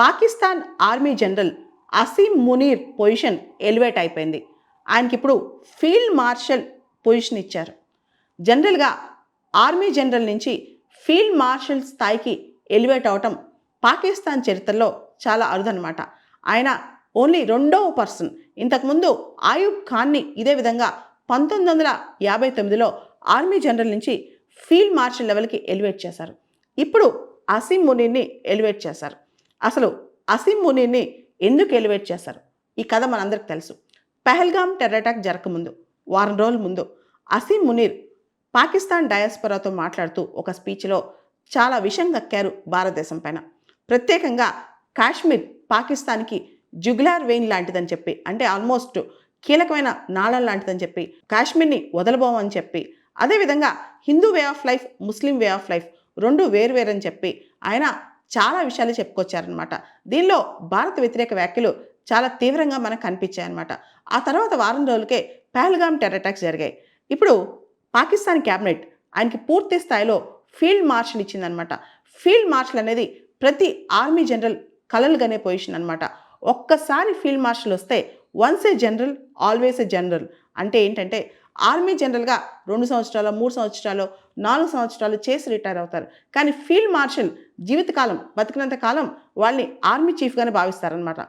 Pakistan army general Asim Munir position elevate అయిపోయింది. ఆయనకి ఇప్పుడు ఫీల్డ్ మార్షల్ పొజిషన్ ఇచ్చారు. జనరల్గా ఆర్మీ జనరల్ నుంచి ఫీల్డ్ మార్షల్ స్థాయికి ఎలివేట్ అవటం పాకిస్తాన్ చరిత్రలో చాలా అరుదనమాట. ఆయన ఓన్లీ రెండవ పర్సన్. ఇంతకుముందు ఆయూబ్ ఖాన్ని ఇదే విధంగా 1959లో ఆర్మీ జనరల్ నుంచి ఫీల్డ్ మార్షల్ లెవెల్కి ఎలివేట్ చేశారు. ఇప్పుడు అసీం మునీర్ని ఎలివేట్ చేశారు. అసలు అసీం మునీర్ని ఎందుకు ఎలివేట్ చేశారు? ఈ కథ మనందరికి తెలుసు. పహల్గామ్ టెర్రర్ అటాక్ జరగకముందు వారం రోజుల ముందు అసీం మునీర్ పాకిస్తాన్ డయాస్పొరాతో మాట్లాడుతూ ఒక స్పీచ్లో చాలా విషం కక్కారు భారతదేశం పైన. ప్రత్యేకంగా కాశ్మీర్ పాకిస్తాన్కి జుగులార్ వెయిన్ లాంటిదని చెప్పి, అంటే ఆల్మోస్ట్ కీలకమైన నాళం లాంటిదని చెప్పి, కాశ్మీర్ని వదలబోమని చెప్పి, అదేవిధంగా Hindu way of life, Muslim way of life రెండు వేరువేరని చెప్పి ఆయన చాలా విషయాలు చెప్పుకొచ్చారనమాట. దీనిలో భారత వ్యతిరేక వ్యాఖ్యలు చాలా తీవ్రంగా మనకు కనిపించాయన్నమాట. ఆ తర్వాత వారం రోజులకే పహల్గామ్ టెర్రర్ అటాక్స్ జరిగాయి. ఇప్పుడు పాకిస్తాన్ క్యాబినెట్ ఆయనకి పూర్తి స్థాయిలో ఫీల్డ్ మార్షల్ ఇచ్చిందనమాట. ఫీల్డ్ మార్షల్ అనేది ప్రతి ఆర్మీ జనరల్ కలలుగనే పొజిషన్ అనమాట. ఒక్కసారి ఫీల్డ్ మార్షల్ వస్తే once A general always a general. అంటే ఏంటంటే ఆర్మీ జనరల్గా 2 సంవత్సరాలు, 3 సంవత్సరాలు, 4 సంవత్సరాలు చేసి రిటైర్ అవుతారు. కానీ ఫీల్డ్ మార్షల్ జీవితకాలం, బతికినంత కాలం వాళ్ళని ఆర్మీ చీఫ్గానే భావిస్తారనమాట.